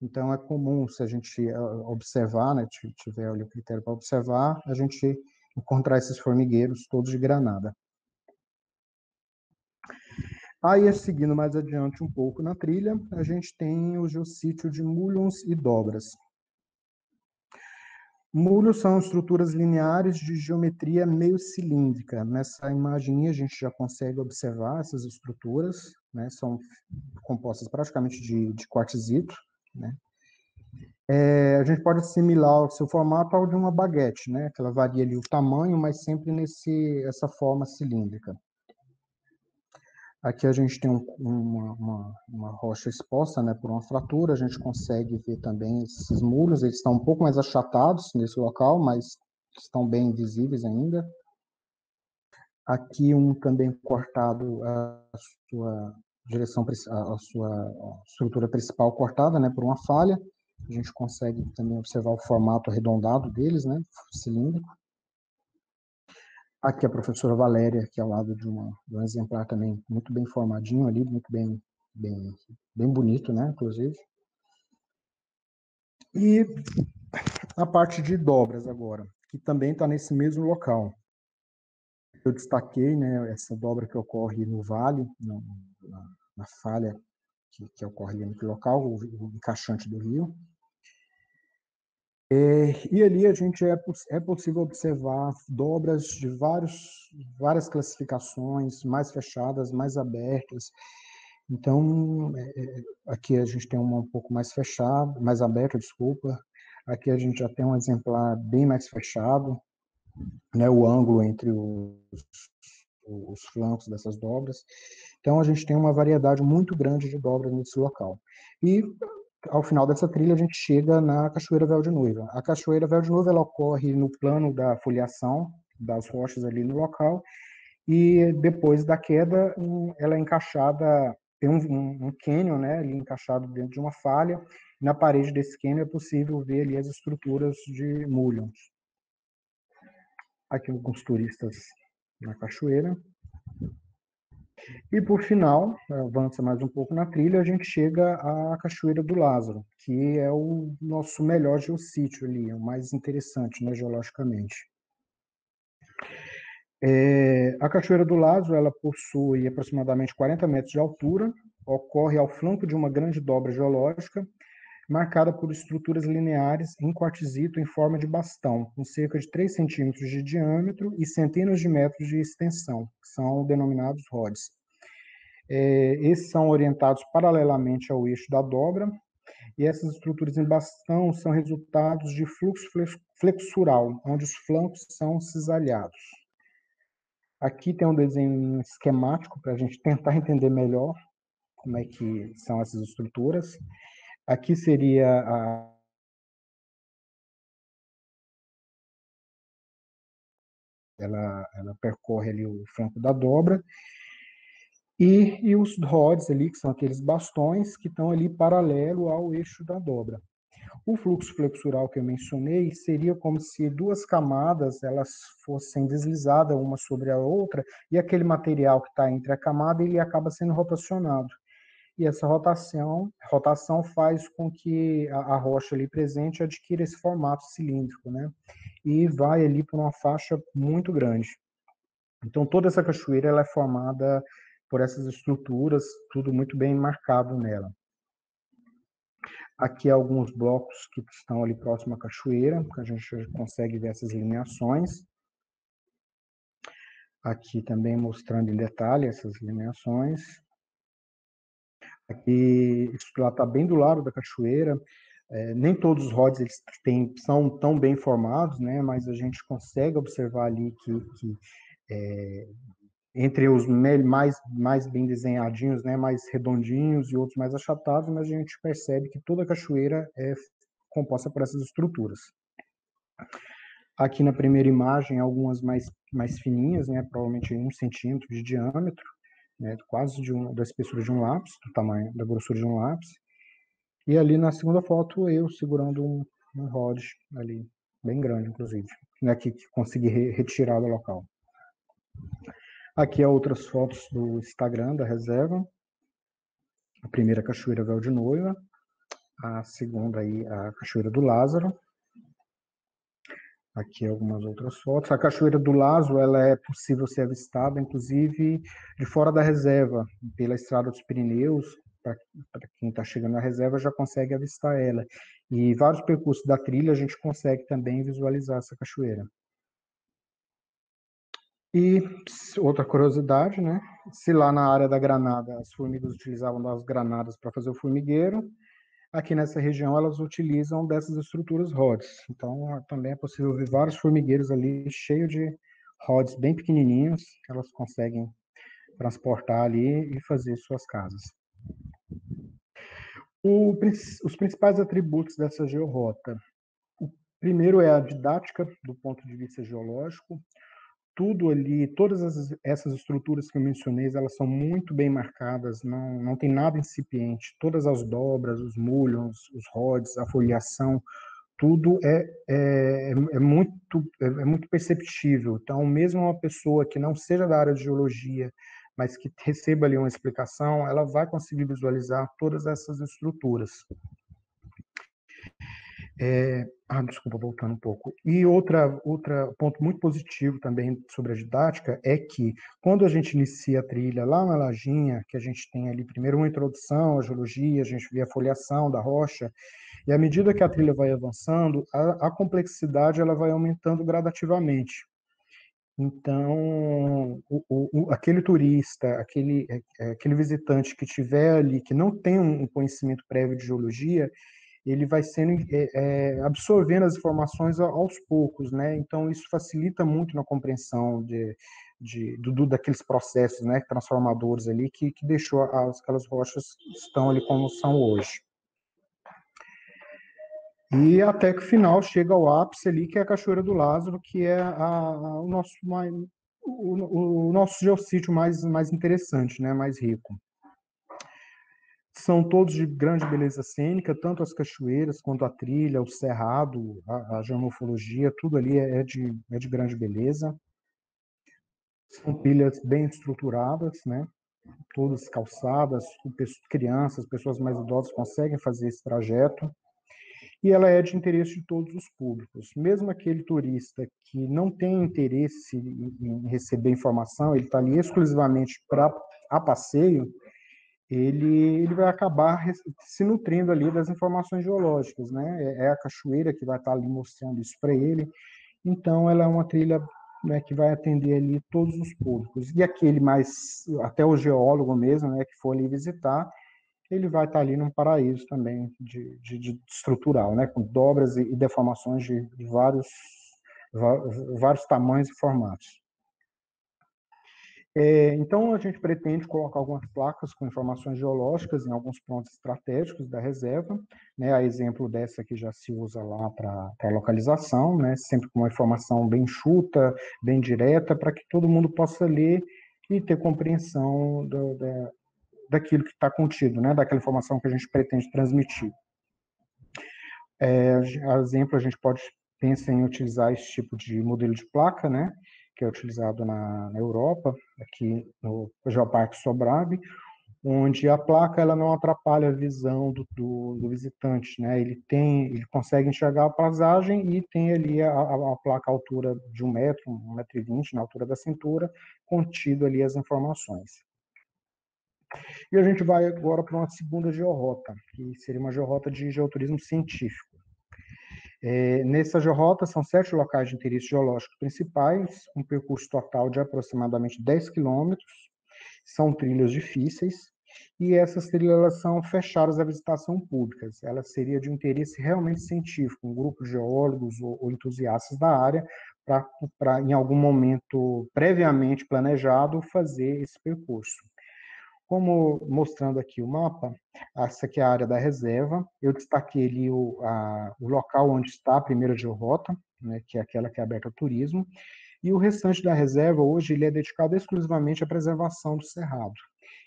Então, é comum, se a gente observar, né, tiver ali o critério para observar, a gente encontrar esses formigueiros todos de granada. Aí, seguindo mais adiante um pouco na trilha, a gente tem o geossítio de Múlions e Dobras. Múlions são estruturas lineares de geometria meio cilíndrica. Nessa imagem a gente já consegue observar essas estruturas, né, são compostas praticamente de quartzito, né? A gente pode assimilar o seu formato ao de uma baguete, né? Que ela varia ali o tamanho, mas sempre essa forma cilíndrica. Aqui a gente tem uma rocha exposta, né, por uma fratura, a gente consegue ver também esses muros, eles estão um pouco mais achatados nesse local, mas estão bem visíveis ainda. Aqui um também cortado, a sua direção, a sua estrutura principal cortada, né, por uma falha. A gente consegue também observar o formato arredondado deles, né, cilíndrico. Aqui a professora Valéria, que é ao lado de um exemplar também muito bem formadinho ali, muito bem bonito, né, inclusive. E a parte de dobras agora, que também está nesse mesmo local. Eu destaquei, né, essa dobra que ocorre no vale, na falha que ocorre ali naquele local, o encaixante do rio. E ali a gente é possível observar dobras de várias classificações, mais fechadas, mais abertas. Então, aqui a gente tem uma um pouco mais fechada, mais aberta, desculpa. Aqui a gente já tem um exemplar bem mais fechado, né, o ângulo entre os flancos dessas dobras. Então, a gente tem uma variedade muito grande de dobras nesse local. E, ao final dessa trilha, a gente chega na Cachoeira Véu de Noiva. A Cachoeira Véu de Noiva ela ocorre no plano da foliação das rochas ali no local, e depois da queda, ela é encaixada, tem um cânion, né, ali encaixado dentro de uma falha. Na parede desse cânion é possível ver ali as estruturas de mullions. Aqui alguns turistas na cachoeira. E por final, avança mais um pouco na trilha, a gente chega à Cachoeira do Lázaro, que é o nosso melhor geossítio ali, o mais interessante, né, geologicamente. A Cachoeira do Lázaro, ela possui aproximadamente 40 metros de altura, ocorre ao flanco de uma grande dobra geológica, marcada por estruturas lineares em quartzito em forma de bastão, com cerca de 3 centímetros de diâmetro e centenas de metros de extensão, que são denominados rods. Esses são orientados paralelamente ao eixo da dobra, e essas estruturas em bastão são resultados de fluxo flexural, onde os flancos são cisalhados. Aqui tem um desenho esquemático para a gente tentar entender melhor como é que são essas estruturas. Aqui seria ela percorre ali o flanco da dobra, e os rods ali, que são aqueles bastões que estão ali paralelo ao eixo da dobra. O fluxo flexural que eu mencionei seria como se duas camadas elas fossem deslizadas uma sobre a outra, e aquele material que está entre a camada ele acaba sendo rotacionado. E essa rotação faz com que a rocha ali presente adquira esse formato cilíndrico, né? E vai ali por uma faixa muito grande. Então toda essa cachoeira ela é formada por essas estruturas, tudo muito bem marcado nela. Aqui alguns blocos que estão ali próximo à cachoeira, que a gente consegue ver essas lineações. Aqui também mostrando em detalhe essas lineações. Aqui, isso lá está bem do lado da cachoeira. Nem todos os rods eles são tão bem formados, né? Mas a gente consegue observar ali que entre os mais bem desenhadinhos, né, mais redondinhos e outros mais achatados, mas a gente percebe que toda a cachoeira é composta por essas estruturas. Aqui na primeira imagem, algumas mais fininhas, né, provavelmente 1 centímetro de diâmetro, né, quase da espessura de um lápis, do tamanho, da grossura de um lápis. E ali na segunda foto, eu segurando um rod ali, bem grande, inclusive, né, que consegui retirar do local. Aqui outras fotos do Instagram da reserva. A primeira, Cachoeira Véu de Noiva. A segunda, aí, a Cachoeira do Lázaro. Aqui algumas outras fotos. A Cachoeira do Lázaro ela é possível ser avistada, inclusive, de fora da reserva, pela Estrada dos Pirineus. Para quem está chegando na reserva já consegue avistar ela. E vários percursos da trilha a gente consegue também visualizar essa cachoeira. E outra curiosidade, né? Se lá na área da Granada as formigas utilizavam das granadas para fazer o formigueiro, aqui nessa região elas utilizam dessas estruturas rods. Então também é possível ver vários formigueiros ali cheios de rods bem pequenininhos, que elas conseguem transportar ali e fazer suas casas. Os principais atributos dessa georrota. O primeiro é a didática do ponto de vista geológico. tudo ali, todas essas estruturas que eu mencionei, elas são muito bem marcadas, não tem nada incipiente. Todas as dobras, os mulhons, os rods, a foliação, tudo muito perceptível. Então, mesmo uma pessoa que não seja da área de geologia, mas que receba ali uma explicação, ela vai conseguir visualizar todas essas estruturas. Desculpa, voltando um pouco. E outro ponto muito positivo também sobre a didática é que, quando a gente inicia a trilha lá na Lajinha, que a gente tem ali primeiro uma introdução à geologia, a gente vê a foliação da rocha, e à medida que a trilha vai avançando, a complexidade ela vai aumentando gradativamente. Então, aquele turista, aquele visitante que tiver ali, que não tem um conhecimento prévio de geologia, ele vai sendo absorvendo as informações aos poucos, né? Então isso facilita muito na compreensão daqueles processos, né, transformadores ali que deixou aquelas rochas estão ali como são hoje. E até que o final chega ao ápice ali, que é a Cachoeira do Lázaro, que é o nosso geossítio mais interessante, né, mais rico. São todos de grande beleza cênica, tanto as cachoeiras quanto a trilha, o cerrado, a geomorfologia, tudo ali é de grande beleza. São trilhas bem estruturadas, né? Todas calçadas, crianças, pessoas mais idosas conseguem fazer esse trajeto. E ela é de interesse de todos os públicos. Mesmo aquele turista que não tem interesse em receber informação, ele está ali exclusivamente a passeio, ele vai acabar se nutrindo ali das informações geológicas, né? É a cachoeira que vai estar ali mostrando isso para ele. Então, ela é uma trilha, né, que vai atender ali todos os públicos. E aquele até o geólogo mesmo, né, que for ali visitar, ele vai estar ali num paraíso também de estrutural, né, com dobras e deformações de vários tamanhos e formatos. Então, a gente pretende colocar algumas placas com informações geológicas em alguns pontos estratégicos da reserva, né? A exemplo dessa que já se usa lá para localização, né? Sempre com uma informação bem enxuta, bem direta, para que todo mundo possa ler e ter compreensão daquilo que está contido, né? Daquela informação que a gente pretende transmitir. A exemplo, a gente pode pensar em utilizar esse tipo de modelo de placa, né? Que é utilizado na Europa, aqui no Geoparque Sobrab, onde a placa ela não atrapalha a visão do visitante, né? Ele consegue enxergar a paisagem e tem ali a placa à altura de 1 metro, 1,20 m, na altura da cintura, contido ali as informações. E a gente vai agora para uma segunda georrota, que seria uma georrota de geoturismo científico. Nessa georrota são 7 locais de interesse geológico principais, um percurso total de aproximadamente 10 quilômetros, são trilhas difíceis, e essas trilhas elas são fechadas à visitação pública. Ela seria de um interesse realmente científico, um grupo de geólogos ou entusiastas da área, para em algum momento previamente planejado, fazer esse percurso. Como mostrando aqui o mapa, essa aqui é a área da reserva. Eu destaquei ali o local onde está a primeira georrota, né, que é aquela que é aberta ao turismo, e o restante da reserva hoje ele é dedicado exclusivamente à preservação do cerrado.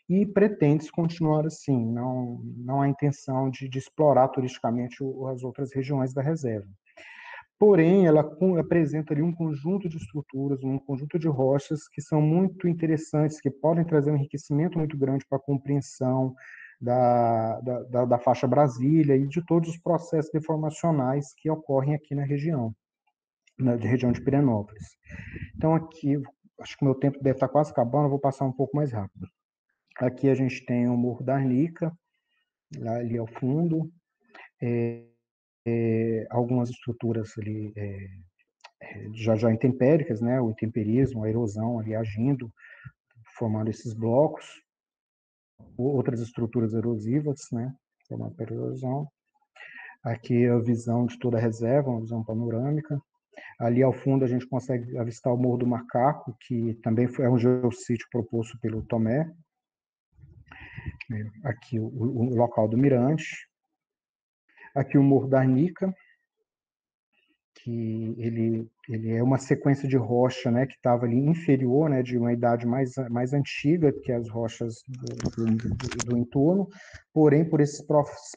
E pretende-se continuar assim, não há intenção de explorar turisticamente as outras regiões da reserva. Porém, ela apresenta ali um conjunto de estruturas, um conjunto de rochas que são muito interessantes, que podem trazer um enriquecimento muito grande para a compreensão da faixa Brasília e de todos os processos deformacionais que ocorrem aqui na região de Pirenópolis. Então, aqui, acho que o meu tempo deve estar quase acabando, eu vou passar um pouco mais rápido. Aqui a gente tem o Morro da Arnica, ali ao fundo, algumas estruturas ali já intempéricas, né, o intemperismo, a erosão ali agindo, formando esses blocos, outras estruturas erosivas, né, formando pela erosão. Aqui a visão de toda a reserva, uma visão panorâmica. Ali ao fundo a gente consegue avistar o Morro do Macaco, que também é um geossítio proposto pelo Tomé. Aqui o local do mirante. Aqui o Morro da Arnica, que ele é uma sequência de rocha, né, que estava ali inferior, né, de uma idade mais antiga que as rochas do entorno, porém, por esses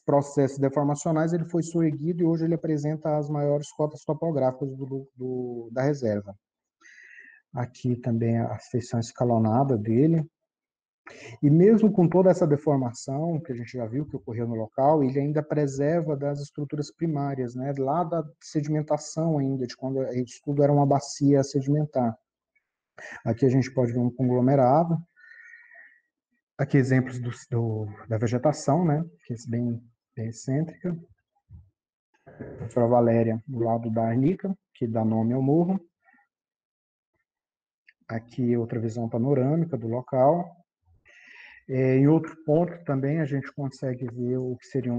processos deformacionais, ele foi soerguido e hoje ele apresenta as maiores cotas topográficas da reserva. Aqui também a feição escalonada dele. E mesmo com toda essa deformação que a gente já viu que ocorreu no local, ele ainda preserva das estruturas primárias, né, lá da sedimentação ainda, de quando isso tudo era uma bacia sedimentar. Aqui a gente pode ver um conglomerado. Aqui exemplos da vegetação, né, que é bem excêntrica. A professora Valéria, do lado da Arnica, que dá nome ao morro. Aqui outra visão panorâmica do local. Em outro ponto também a gente consegue ver o que seria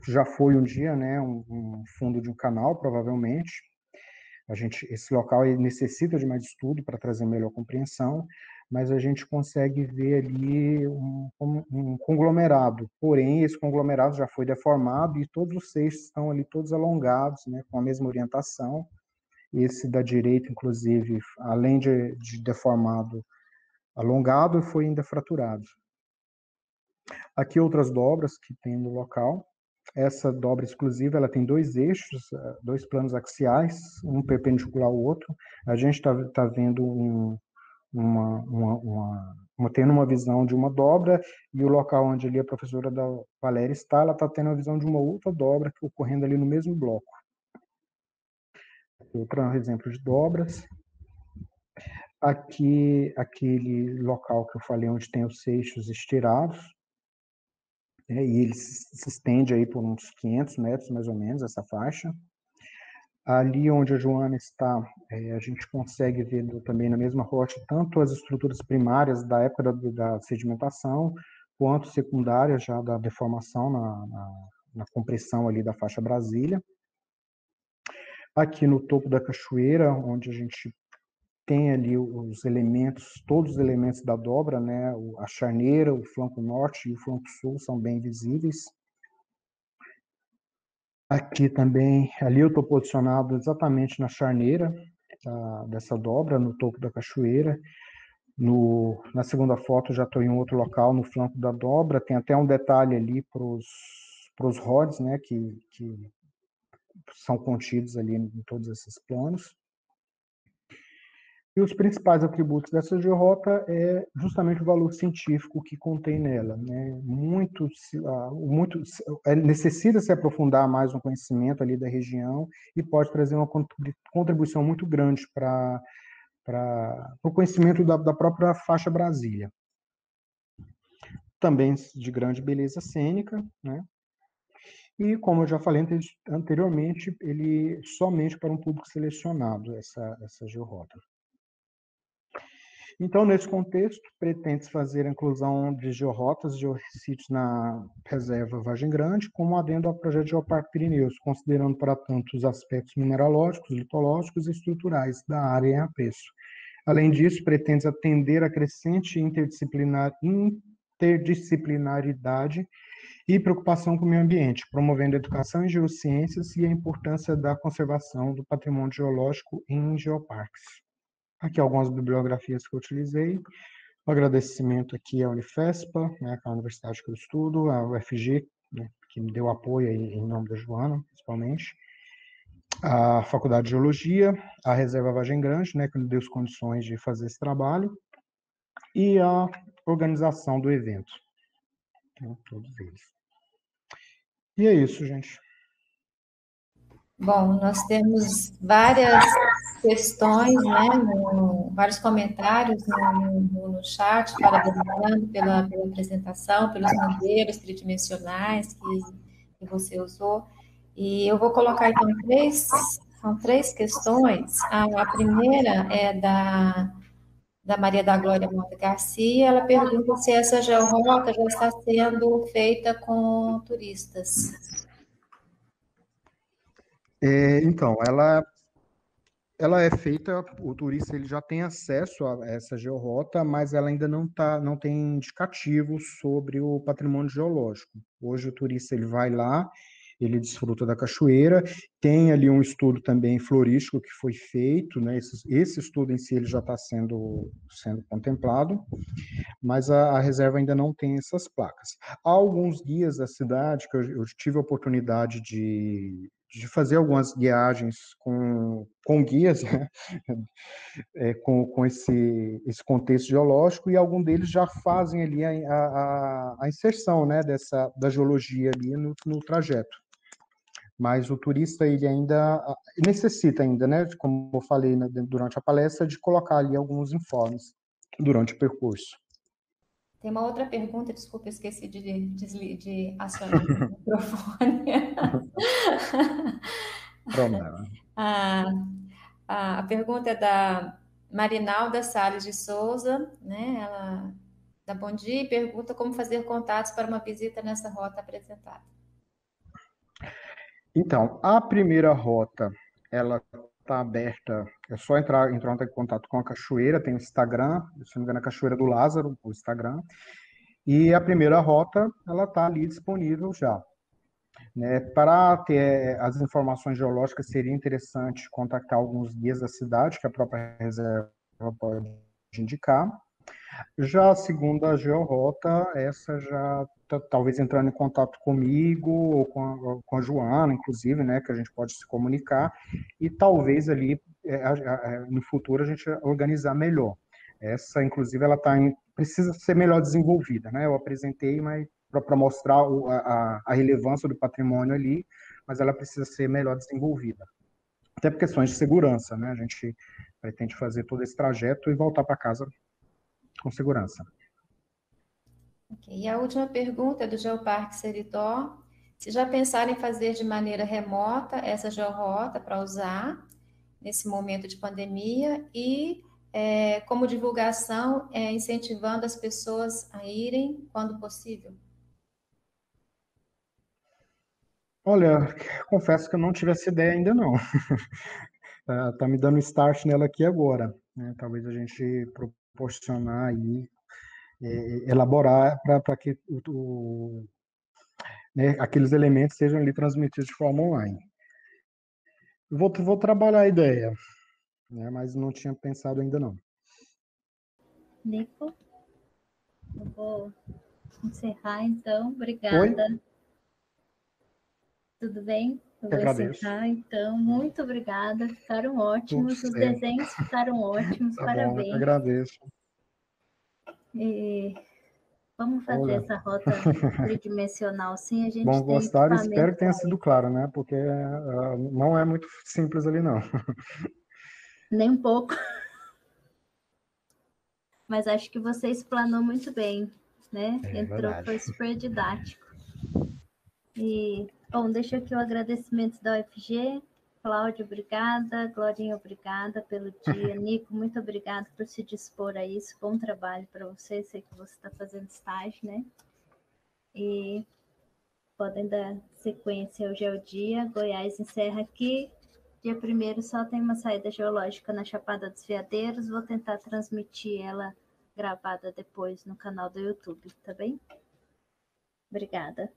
já foi um dia, né, um fundo de um canal, provavelmente. Esse local necessita de mais estudo para trazer melhor compreensão, mas a gente consegue ver ali um conglomerado. Porém, esse conglomerado já foi deformado e todos os seixos estão ali todos alongados, né, com a mesma orientação. Esse da direita, inclusive, além de deformado, alongado, foi ainda fraturado. Aqui outras dobras que tem no local. Essa dobra exclusiva, ela tem dois eixos, dois planos axiais, um perpendicular ao outro. A gente está vendo tendo uma visão de uma dobra, e o local onde ali a professora da Valéria está, ela está tendo a visão de uma outra dobra ocorrendo ali no mesmo bloco. Outro exemplo de dobras. Aqui, aquele local que eu falei, onde tem os seixos estirados, e ele se estende aí por uns 500 metros, mais ou menos, essa faixa. Ali onde a Joana está, a gente consegue ver também na mesma rocha tanto as estruturas primárias da época da sedimentação, quanto secundárias já da deformação na compressão ali da faixa Brasília. Aqui no topo da cachoeira, onde a gente tem ali os elementos, todos os elementos da dobra, né? A charneira, o flanco norte e o flanco sul são bem visíveis. Aqui também, ali eu estou posicionado exatamente na charneira dessa dobra, no topo da cachoeira. Na segunda foto já estou em outro local, no flanco da dobra. Tem até um detalhe ali para os rods, né, que são contidos ali em todos esses planos. E os principais atributos dessa georrota é justamente o valor científico que contém nela, né? Necessita se aprofundar mais no conhecimento ali da região e pode trazer uma contribuição muito grande para o conhecimento da própria faixa Brasília. Também de grande beleza cênica, né? E, como eu já falei anteriormente, ele somente para um público selecionado, essa georrota. Então, nesse contexto, pretende-se fazer a inclusão de georrotas e geossítios na reserva Vargem Grande, como adendo ao projeto Geoparque Pirineus, considerando, para tanto, os aspectos mineralógicos, litológicos e estruturais da área em apreço. Além disso, pretende atender a crescente interdisciplinaridade e preocupação com o meio ambiente, promovendo a educação em geociências e a importância da conservação do patrimônio geológico em geoparques. Aqui algumas bibliografias que eu utilizei. Um agradecimento aqui à Unifespa, né, que é a universidade que eu estudo, à UFG, né, que me deu apoio aí, em nome da Joana, principalmente, à Faculdade de Geologia, à Reserva Vargem Grande, né, que me deu as condições de fazer esse trabalho, e à organização do evento. Então, todos eles. E é isso, gente. Bom, nós temos várias questões, né, vários comentários no chat, parabenizando pela apresentação, pelos modelos tridimensionais que você usou. E eu vou colocar, então, são três questões. A primeira é da Maria da Glória Mota Garcia. Ela pergunta se essa georrota já está sendo feita com turistas. Então, ela é feita, o turista ele já tem acesso a essa georrota, mas ela ainda não tem indicativos sobre o patrimônio geológico. Hoje o turista ele vai lá, ele desfruta da cachoeira. Tem ali um estudo também florístico que foi feito, né? Esse estudo em si ele já está sendo contemplado, mas a reserva ainda não tem essas placas. Há alguns guias da cidade que eu tive a oportunidade de fazer algumas guiagens com guias, né? Com esse contexto geológico, e algum deles já fazem ali a inserção, né, da geologia ali no trajeto. Mas o turista, ele ainda necessita ainda, né, como eu falei, né, durante a palestra, de colocar ali alguns informes durante o percurso. Tem uma outra pergunta, desculpa, eu esqueci de acionar o microfone. Problema. A pergunta é da Marinalda Salles de Souza, né? Ela dá bom dia e pergunta como fazer contatos para uma visita nessa rota apresentada. Então, a primeira rota, ela está aberta, é só entrar em contato com a cachoeira, tem o Instagram, se não me engano, a Cachoeira do Lázaro, o Instagram, e a primeira rota, ela está ali disponível já. Né? Para ter as informações geológicas, seria interessante contactar alguns guias da cidade, que a própria reserva pode indicar. Já a segunda georrota, essa já talvez entrando em contato comigo ou com a Joana, inclusive, né, que a gente pode se comunicar, e talvez ali no futuro a gente organizar melhor. Essa, inclusive, ela precisa ser melhor desenvolvida, né? Eu apresentei, mas para mostrar a relevância do patrimônio ali, mas ela precisa ser melhor desenvolvida. Até por questões de segurança, né? A gente pretende fazer todo esse trajeto e voltar para casa com segurança. Okay. E a última pergunta é do Geoparque Seridó. Se já pensaram em fazer de maneira remota essa georrota para usar nesse momento de pandemia e como divulgação, incentivando as pessoas a irem quando possível? Olha, confesso que eu não tive essa ideia ainda não. Tá me dando start nela aqui agora, né? Talvez a gente proporcionar aí, elaborar para que né, aqueles elementos sejam ali transmitidos de forma online. Vou trabalhar a ideia, né? Mas não tinha pensado ainda não. Nico, eu vou encerrar então. Obrigada. Oi? Tudo bem? Eu Eu vou agradeço. encerrar então. Muito obrigada. Ficaram ótimos. Os Certo. desenhos ficaram ótimos. Tá Parabéns. bom, eu agradeço. E vamos fazer Olha. essa rota tridimensional, sim. A gente Bom, tem gostaram e espero equipamento que tenha para sido isso. claro, né? Porque não é muito simples ali, não. Nem um pouco. Mas acho que você explanou muito bem, né? Entrou, Verdade. foi super didático. E, bom, deixa aqui o agradecimento da UFG. Cláudia, obrigada. Glorinha, obrigada pelo dia. Nico, muito obrigada por se dispor a isso. Bom trabalho para você. Sei que você está fazendo estágio, né? E podem dar sequência ao Geodia. Goiás encerra aqui. Dia 1º só tem uma saída geológica na Chapada dos Veadeiros. Vou tentar transmitir ela gravada depois no canal do YouTube, tá bem? Obrigada.